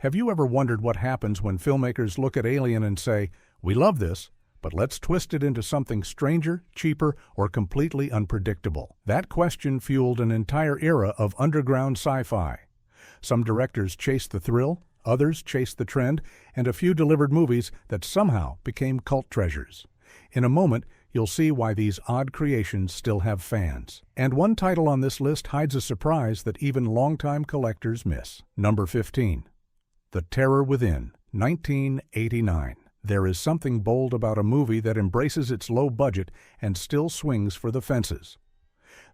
Have you ever wondered what happens when filmmakers look at Alien and say, "We love this, but let's twist it into something stranger, cheaper, or completely unpredictable"? That question fueled an entire era of underground sci-fi. Some directors chased the thrill, others chased the trend, and a few delivered movies that somehow became cult treasures. In a moment, you'll see why these odd creations still have fans. And one title on this list hides a surprise that even longtime collectors miss. Number 15. The Terror Within, 1989. There is something bold about a movie that embraces its low budget and still swings for the fences.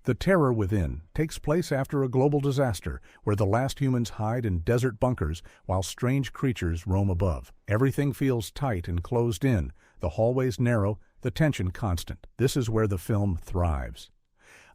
The Terror Within takes place after a global disaster where the last humans hide in desert bunkers while strange creatures roam above. Everything feels tight and closed in, the hallways narrow, the tension constant. This is where the film thrives.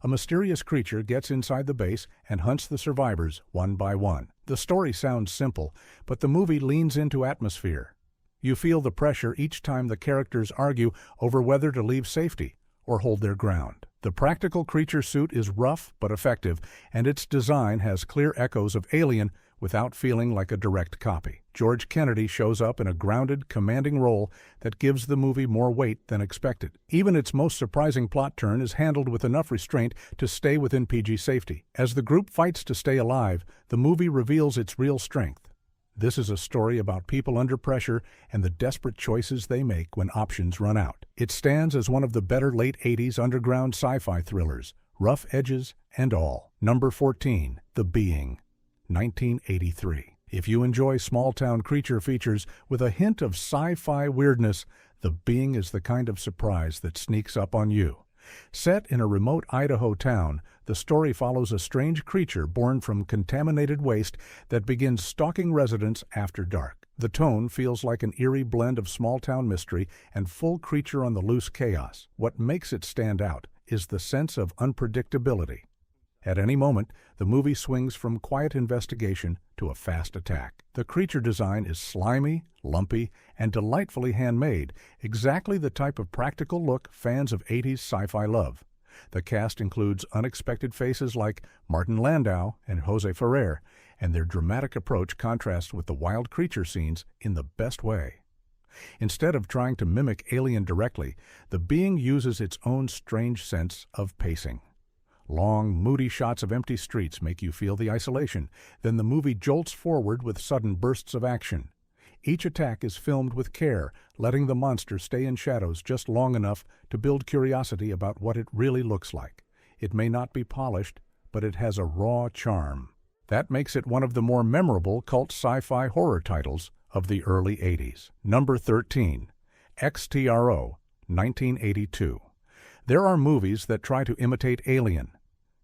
A mysterious creature gets inside the base and hunts the survivors one by one. The story sounds simple, but the movie leans into atmosphere. You feel the pressure each time the characters argue over whether to leave safety or hold their ground. The practical creature suit is rough but effective, and its design has clear echoes of Alien without feeling like a direct copy. George Kennedy shows up in a grounded, commanding role that gives the movie more weight than expected. Even its most surprising plot turn is handled with enough restraint to stay within PG safety. As the group fights to stay alive, the movie reveals its real strength. This is a story about people under pressure and the desperate choices they make when options run out. It stands as one of the better late 80s underground sci-fi thrillers, rough edges and all. Number 14. The Being, 1983. If you enjoy small-town creature features with a hint of sci-fi weirdness, The Being is the kind of surprise that sneaks up on you. Set in a remote Idaho town, the story follows a strange creature born from contaminated waste that begins stalking residents after dark. The tone feels like an eerie blend of small-town mystery and full creature-on-the-loose chaos. What makes it stand out is the sense of unpredictability. At any moment, the movie swings from quiet investigation to a fast attack. The creature design is slimy, lumpy, and delightfully handmade, exactly the type of practical look fans of 80s sci-fi love. The cast includes unexpected faces like Martin Landau and Jose Ferrer, and their dramatic approach contrasts with the wild creature scenes in the best way. Instead of trying to mimic Alien directly, The Being uses its own strange sense of pacing. Long, moody shots of empty streets make you feel the isolation. Then the movie jolts forward with sudden bursts of action. Each attack is filmed with care, letting the monster stay in shadows just long enough to build curiosity about what it really looks like. It may not be polished, but it has a raw charm. That makes it one of the more memorable cult sci-fi horror titles of the early 80s. Number 13. XTRO, 1982. There are movies that try to imitate Alien.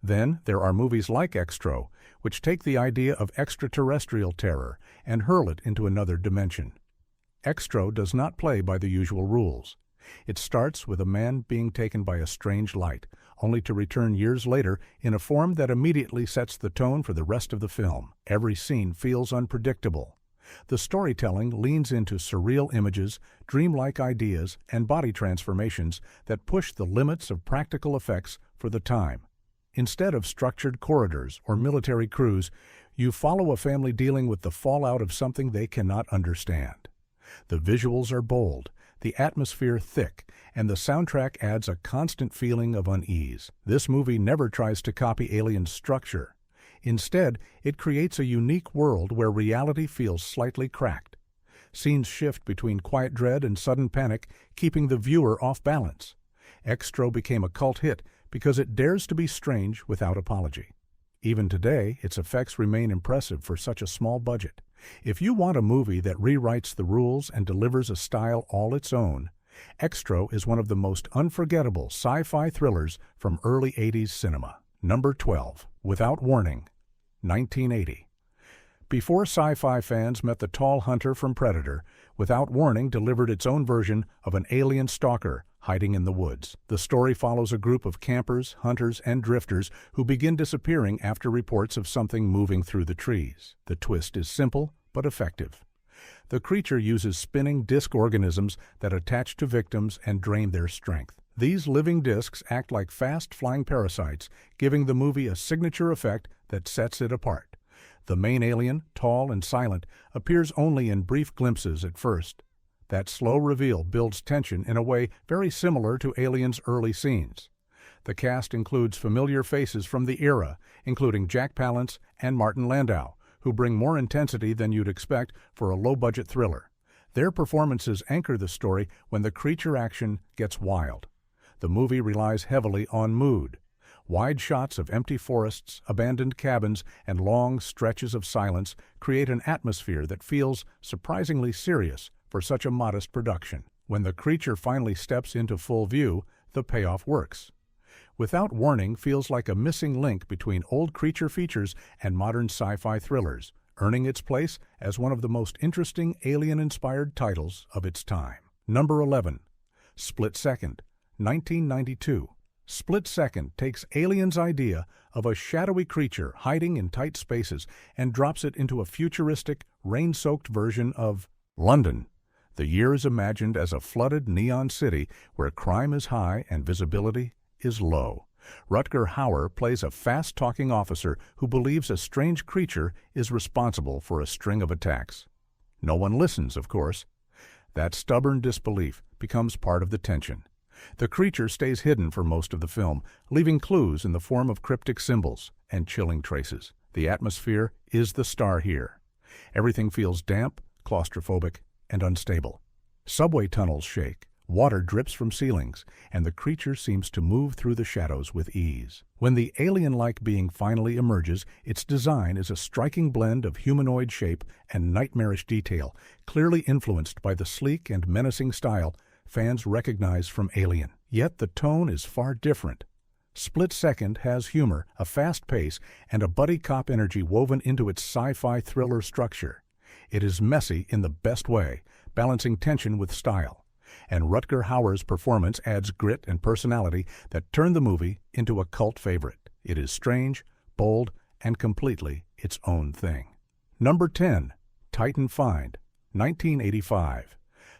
Then there are movies like XTRO, which take the idea of extraterrestrial terror and hurl it into another dimension. XTRO does not play by the usual rules. It starts with a man being taken by a strange light, only to return years later in a form that immediately sets the tone for the rest of the film. Every scene feels unpredictable. The storytelling leans into surreal images, dreamlike ideas, and body transformations that push the limits of practical effects for the time. Instead of structured corridors or military crews, you follow a family dealing with the fallout of something they cannot understand. The visuals are bold, the atmosphere thick, and the soundtrack adds a constant feeling of unease. This movie never tries to copy Alien's structure. Instead, it creates a unique world where reality feels slightly cracked. Scenes shift between quiet dread and sudden panic, keeping the viewer off balance. XTRO became a cult hit because it dares to be strange without apology. Even today, its effects remain impressive for such a small budget. If you want a movie that rewrites the rules and delivers a style all its own, XTRO is one of the most unforgettable sci-fi thrillers from early 80s cinema. Number 12. Without Warning, 1980. Before sci-fi fans met the tall hunter from Predator, Without Warning delivered its own version of an alien stalker hiding in the woods. The story follows a group of campers, hunters, and drifters who begin disappearing after reports of something moving through the trees. The twist is simple but effective. The creature uses spinning disc organisms that attach to victims and drain their strength. These living discs act like fast-flying parasites, giving the movie a signature effect that sets it apart. The main alien, tall and silent, appears only in brief glimpses at first. That slow reveal builds tension in a way very similar to Alien's early scenes. The cast includes familiar faces from the era, including Jack Palance and Martin Landau, who bring more intensity than you'd expect for a low-budget thriller. Their performances anchor the story when the creature action gets wild. The movie relies heavily on mood. Wide shots of empty forests, abandoned cabins, and long stretches of silence create an atmosphere that feels surprisingly serious for such a modest production. When the creature finally steps into full view, the payoff works. Without Warning feels like a missing link between old creature features and modern sci-fi thrillers, earning its place as one of the most interesting alien-inspired titles of its time. Number 11. Split Second, 1992. Split Second takes Alien's idea of a shadowy creature hiding in tight spaces and drops it into a futuristic, rain-soaked version of London. The year is imagined as a flooded neon city where crime is high and visibility is low. Rutger Hauer plays a fast-talking officer who believes a strange creature is responsible for a string of attacks. No one listens, of course. That stubborn disbelief becomes part of the tension. The creature stays hidden for most of the film, leaving clues in the form of cryptic symbols and chilling traces. The atmosphere is the star here. Everything feels damp, claustrophobic, and unstable. Subway tunnels shake, water drips from ceilings, and the creature seems to move through the shadows with ease. When the alien-like being finally emerges, its design is a striking blend of humanoid shape and nightmarish detail, clearly influenced by the sleek and menacing style fans recognize from Alien. Yet the tone is far different. Split Second has humor, a fast pace, and a buddy cop energy woven into its sci-fi thriller structure. It is messy in the best way, balancing tension with style. And Rutger Hauer's performance adds grit and personality that turn the movie into a cult favorite. It is strange, bold, and completely its own thing. Number 10. Titanfind, 1985.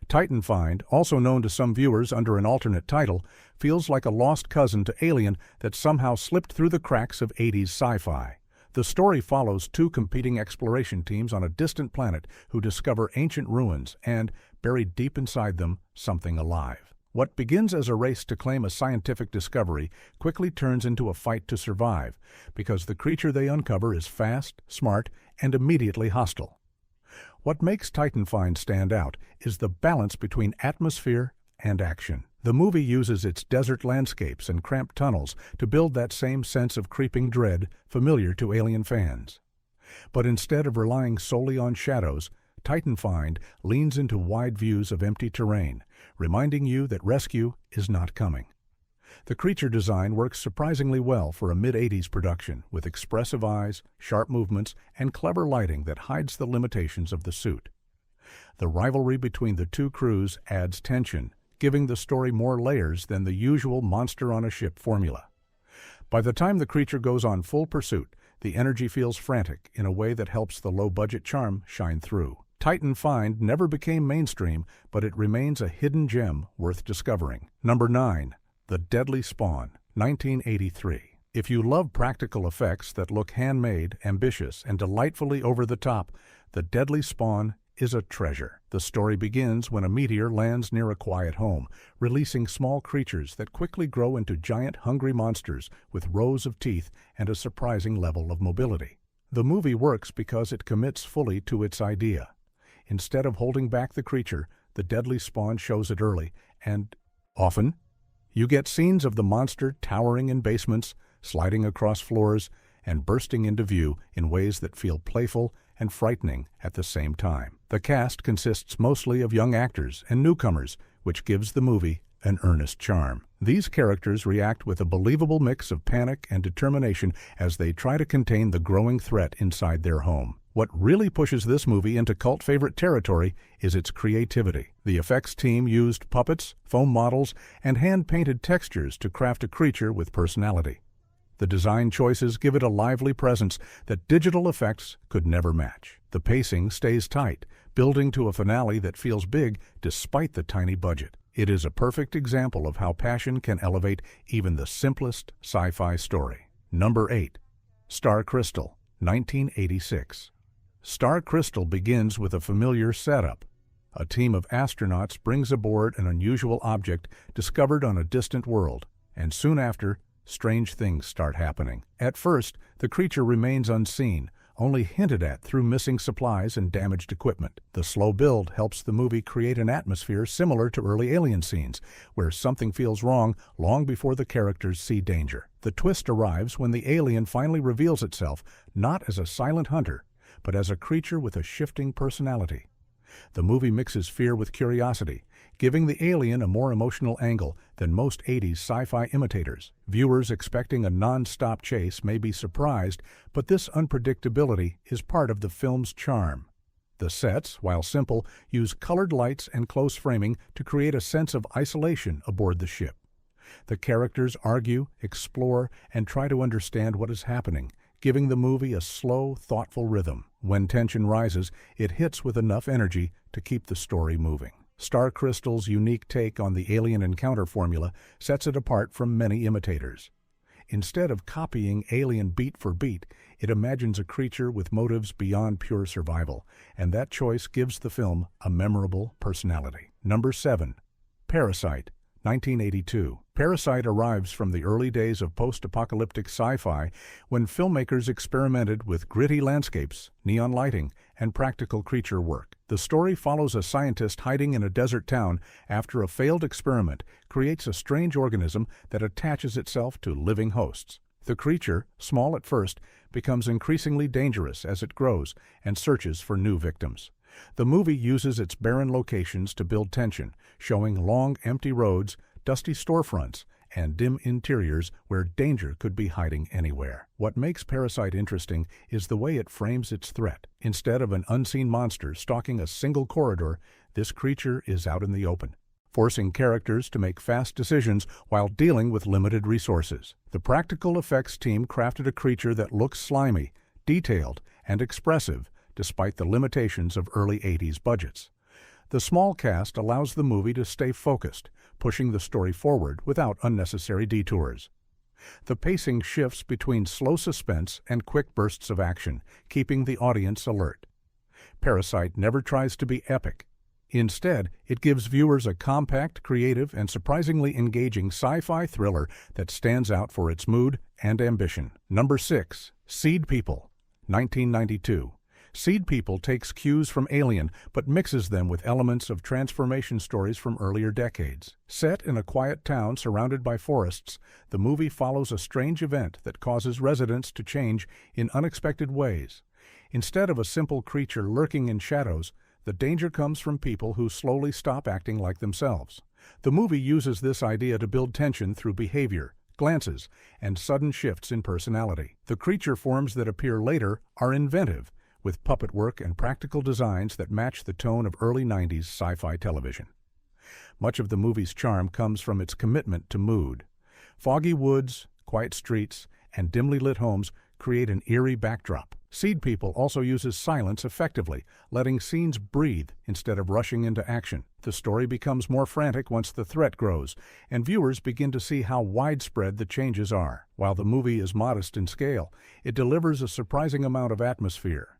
Titanfind, also known to some viewers under an alternate title, feels like a lost cousin to Alien that somehow slipped through the cracks of 80s sci-fi. The story follows two competing exploration teams on a distant planet who discover ancient ruins and, buried deep inside them, something alive. What begins as a race to claim a scientific discovery quickly turns into a fight to survive, because the creature they uncover is fast, smart, and immediately hostile. What makes Titanfind stand out is the balance between atmosphere and action. The movie uses its desert landscapes and cramped tunnels to build that same sense of creeping dread familiar to Alien fans. But instead of relying solely on shadows, Titanfind leans into wide views of empty terrain, reminding you that rescue is not coming. The creature design works surprisingly well for a mid-80s production, with expressive eyes, sharp movements, and clever lighting that hides the limitations of the suit. The rivalry between the two crews adds tension, giving the story more layers than the usual monster-on-a-ship formula. By the time the creature goes on full pursuit, the energy feels frantic in a way that helps the low-budget charm shine through. Titanfind never became mainstream, but it remains a hidden gem worth discovering. Number 9. The Deadly Spawn, 1983. If you love practical effects that look handmade, ambitious, and delightfully over the top, The Deadly Spawn is a treasure. The story begins when a meteor lands near a quiet home, releasing small creatures that quickly grow into giant, hungry monsters with rows of teeth and a surprising level of mobility. The movie works because it commits fully to its idea. Instead of holding back the creature, The Deadly Spawn shows it early, and often, you get scenes of the monster towering in basements, sliding across floors, and bursting into view in ways that feel playful and frightening at the same time. The cast consists mostly of young actors and newcomers, which gives the movie an earnest charm. These characters react with a believable mix of panic and determination as they try to contain the growing threat inside their home. What really pushes this movie into cult favorite territory is its creativity. The effects team used puppets, foam models, and hand-painted textures to craft a creature with personality. The design choices give it a lively presence that digital effects could never match. The pacing stays tight, building to a finale that feels big despite the tiny budget. It is a perfect example of how passion can elevate even the simplest sci-fi story. Number 8. Star Crystal, 1986. Star Crystal begins with a familiar setup. A team of astronauts brings aboard an unusual object discovered on a distant world, and soon after, strange things start happening. At first, the creature remains unseen, only hinted at through missing supplies and damaged equipment. The slow build helps the movie create an atmosphere similar to early Alien scenes, where something feels wrong long before the characters see danger. The twist arrives when the alien finally reveals itself, not as a silent hunter, but as a creature with a shifting personality. The movie mixes fear with curiosity, giving the alien a more emotional angle than most 80s sci-fi imitators. Viewers expecting a non-stop chase may be surprised, but this unpredictability is part of the film's charm. The sets, while simple, use colored lights and close framing to create a sense of isolation aboard the ship. The characters argue, explore, and try to understand what is happening, giving the movie a slow, thoughtful rhythm. When tension rises, it hits with enough energy to keep the story moving. Star Crystal's unique take on the alien encounter formula sets it apart from many imitators. Instead of copying Alien beat for beat, it imagines a creature with motives beyond pure survival, and that choice gives the film a memorable personality. Number 7. Parasite, 1982. Parasite arrives from the early days of post-apocalyptic sci-fi when filmmakers experimented with gritty landscapes, neon lighting, and practical creature work. The story follows a scientist hiding in a desert town after a failed experiment creates a strange organism that attaches itself to living hosts. The creature, small at first, becomes increasingly dangerous as it grows and searches for new victims. The movie uses its barren locations to build tension, showing long, empty roads, dusty storefronts, and dim interiors where danger could be hiding anywhere. What makes Parasite interesting is the way it frames its threat. Instead of an unseen monster stalking a single corridor, this creature is out in the open, forcing characters to make fast decisions while dealing with limited resources. The practical effects team crafted a creature that looks slimy, detailed, and expressive, despite the limitations of early 80s budgets. The small cast allows the movie to stay focused, pushing the story forward without unnecessary detours. The pacing shifts between slow suspense and quick bursts of action, keeping the audience alert. Parasite never tries to be epic. Instead, it gives viewers a compact, creative, and surprisingly engaging sci-fi thriller that stands out for its mood and ambition. Number 6. Seed People, 1992. Seed People takes cues from Alien, but mixes them with elements of transformation stories from earlier decades. Set in a quiet town surrounded by forests, the movie follows a strange event that causes residents to change in unexpected ways. Instead of a simple creature lurking in shadows, the danger comes from people who slowly stop acting like themselves. The movie uses this idea to build tension through behavior, glances, and sudden shifts in personality. The creature forms that appear later are inventive, with puppet work and practical designs that match the tone of early 90s sci-fi television. Much of the movie's charm comes from its commitment to mood. Foggy woods, quiet streets, and dimly lit homes create an eerie backdrop. Seed People also uses silence effectively, letting scenes breathe instead of rushing into action. The story becomes more frantic once the threat grows, and viewers begin to see how widespread the changes are. While the movie is modest in scale, it delivers a surprising amount of atmosphere.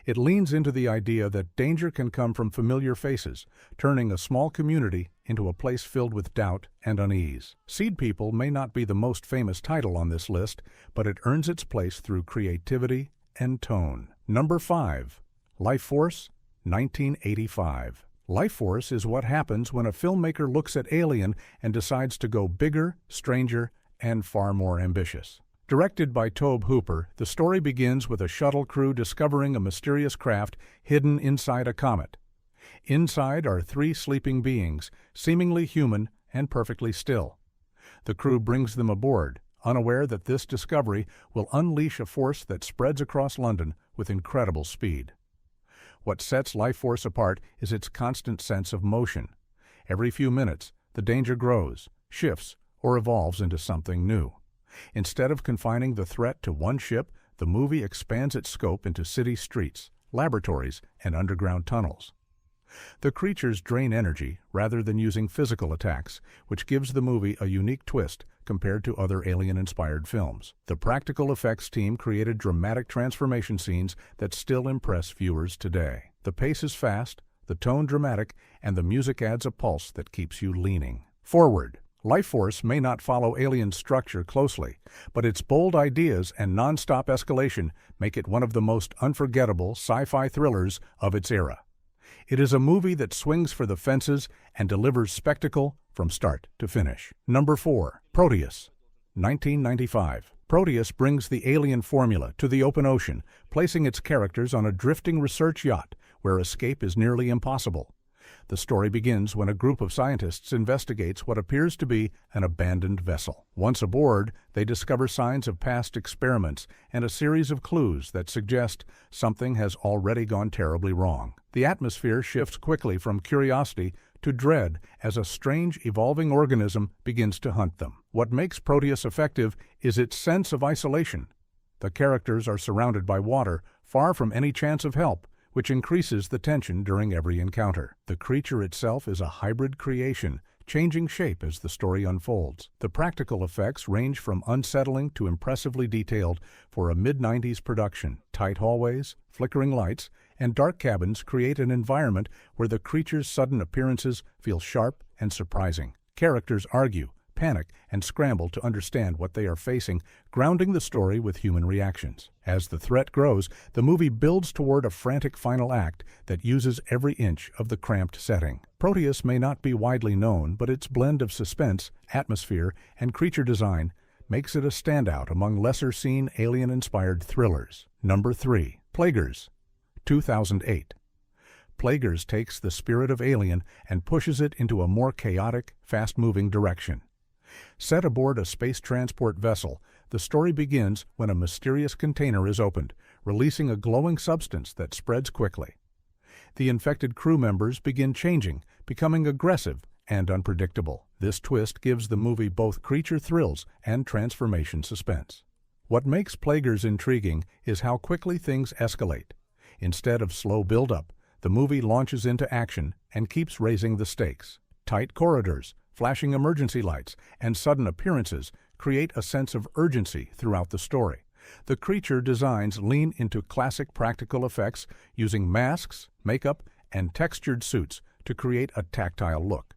It leans into the idea that danger can come from familiar faces, turning a small community into a place filled with doubt and unease. Seed People may not be the most famous title on this list, but it earns its place through creativity and tone. Number 5. Life Force, 1985. Life Force is what happens when a filmmaker looks at Alien and decides to go bigger, stranger, and far more ambitious. Directed by Tobe Hooper, the story begins with a shuttle crew discovering a mysterious craft hidden inside a comet. Inside are 3 sleeping beings, seemingly human and perfectly still. The crew brings them aboard, unaware that this discovery will unleash a force that spreads across London with incredible speed. What sets Life Force apart is its constant sense of motion. Every few minutes, the danger grows, shifts, or evolves into something new. Instead of confining the threat to one ship, the movie expands its scope into city streets, laboratories, and underground tunnels. The creatures drain energy rather than using physical attacks, which gives the movie a unique twist compared to other alien-inspired films. The practical effects team created dramatic transformation scenes that still impress viewers today. The pace is fast, the tone dramatic, and the music adds a pulse that keeps you leaning forward. Life Force may not follow alien structure closely, but its bold ideas and non-stop escalation make it one of the most unforgettable sci-fi thrillers of its era. It is a movie that swings for the fences and delivers spectacle from start to finish. Number 4. Proteus, 1995. Proteus brings the alien formula to the open ocean, placing its characters on a drifting research yacht where escape is nearly impossible. The story begins when a group of scientists investigates what appears to be an abandoned vessel. Once aboard, they discover signs of past experiments and a series of clues that suggest something has already gone terribly wrong. The atmosphere shifts quickly from curiosity to dread as a strange, evolving organism begins to hunt them. What makes Proteus effective is its sense of isolation. The characters are surrounded by water, far from any chance of help, which increases the tension during every encounter. The creature itself is a hybrid creation, changing shape as the story unfolds. The practical effects range from unsettling to impressively detailed for a mid-90s production. Tight hallways, flickering lights, and dark cabins create an environment where the creature's sudden appearances feel sharp and surprising. Characters argue, panic, and scramble to understand what they are facing, grounding the story with human reactions. As the threat grows, the movie builds toward a frantic final act that uses every inch of the cramped setting. Proteus may not be widely known, but its blend of suspense, atmosphere, and creature design makes it a standout among lesser-seen alien-inspired thrillers. Number 3. Plaguers, 2008. Plaguers takes the spirit of Alien and pushes it into a more chaotic, fast-moving direction. Set aboard a space transport vessel, the story begins when a mysterious container is opened, releasing a glowing substance that spreads quickly. The infected crew members begin changing, becoming aggressive and unpredictable. This twist gives the movie both creature thrills and transformation suspense. What makes Plaguers intriguing is how quickly things escalate. Instead of slow build-up, the movie launches into action and keeps raising the stakes. Tight corridors, flashing emergency lights, and sudden appearances create a sense of urgency throughout the story. The creature designs lean into classic practical effects using masks, makeup, and textured suits to create a tactile look.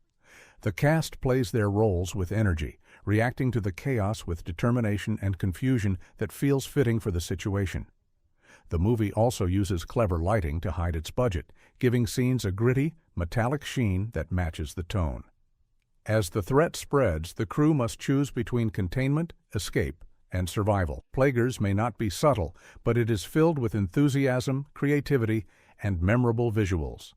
The cast plays their roles with energy, reacting to the chaos with determination and confusion that feels fitting for the situation. The movie also uses clever lighting to hide its budget, giving scenes a gritty, metallic sheen that matches the tone. As the threat spreads, the crew must choose between containment, escape, and survival. Plaguers may not be subtle, but it is filled with enthusiasm, creativity, and memorable visuals.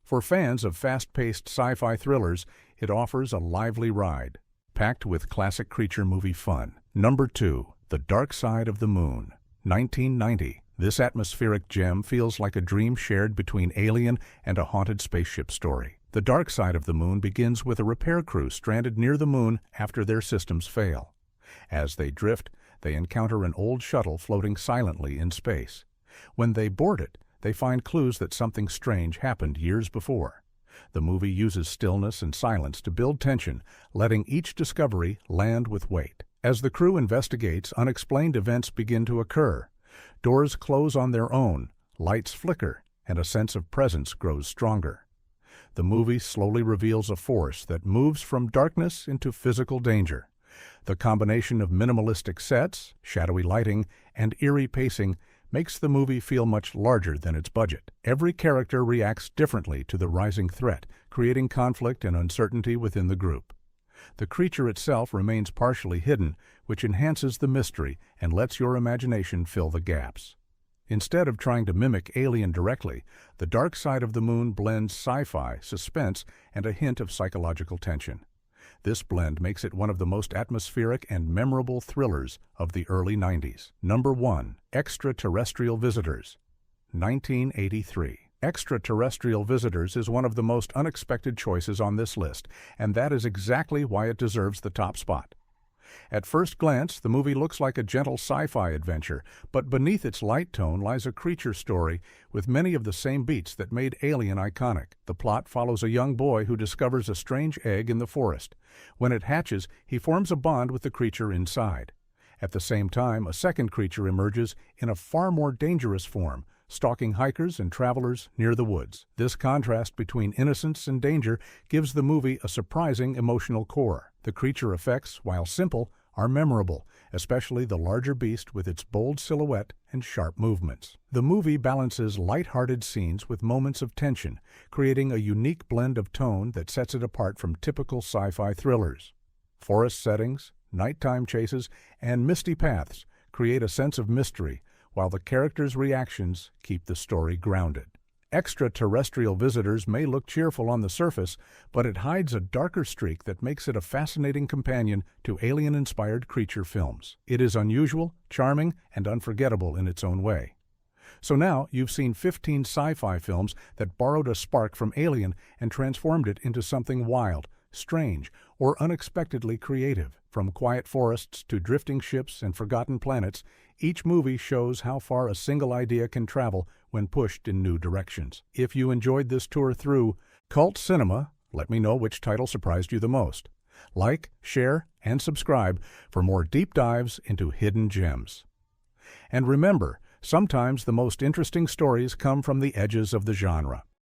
For fans of fast-paced sci-fi thrillers, it offers a lively ride, packed with classic creature movie fun. Number 2. The Dark Side of the Moon, 1990. This atmospheric gem feels like a dream shared between Alien and a haunted spaceship story. The Dark Side of the Moon begins with a repair crew stranded near the moon after their systems fail. As they drift, they encounter an old shuttle floating silently in space. When they board it, they find clues that something strange happened years before. The movie uses stillness and silence to build tension, letting each discovery land with weight. As the crew investigates, unexplained events begin to occur. Doors close on their own, lights flicker, and a sense of presence grows stronger. The movie slowly reveals a force that moves from darkness into physical danger. The combination of minimalistic sets, shadowy lighting, and eerie pacing makes the movie feel much larger than its budget. Every character reacts differently to the rising threat, creating conflict and uncertainty within the group. The creature itself remains partially hidden, which enhances the mystery and lets your imagination fill the gaps. Instead of trying to mimic Alien directly, The Dark Side of the Moon blends sci-fi, suspense, and a hint of psychological tension. This blend makes it one of the most atmospheric and memorable thrillers of the early 90s. Number 1. Extraterrestrial Visitors, 1983. Extraterrestrial Visitors is one of the most unexpected choices on this list, and that is exactly why it deserves the top spot. At first glance, the movie looks like a gentle sci-fi adventure, but beneath its light tone lies a creature story with many of the same beats that made Alien iconic. The plot follows a young boy who discovers a strange egg in the forest. When it hatches, he forms a bond with the creature inside. At the same time, a second creature emerges in a far more dangerous form, stalking hikers and travelers near the woods. This contrast between innocence and danger gives the movie a surprising emotional core. The creature effects, while simple, are memorable, especially the larger beast with its bold silhouette and sharp movements. The movie balances light-hearted scenes with moments of tension, creating a unique blend of tone that sets it apart from typical sci-fi thrillers. Forest settings, nighttime chases, and misty paths create a sense of mystery, while the characters' reactions keep the story grounded. Extraterrestrial Visitors may look cheerful on the surface, but it hides a darker streak that makes it a fascinating companion to alien-inspired creature films. It is unusual, charming, and unforgettable in its own way. So now you've seen 15 sci-fi films that borrowed a spark from Alien and transformed it into something wild, strange, or unexpectedly creative. From quiet forests to drifting ships and forgotten planets, each movie shows how far a single idea can travel when pushed in new directions. If you enjoyed this tour through cult cinema, let me know which title surprised you the most. Like, share, and subscribe for more deep dives into hidden gems. And remember, sometimes the most interesting stories come from the edges of the genre.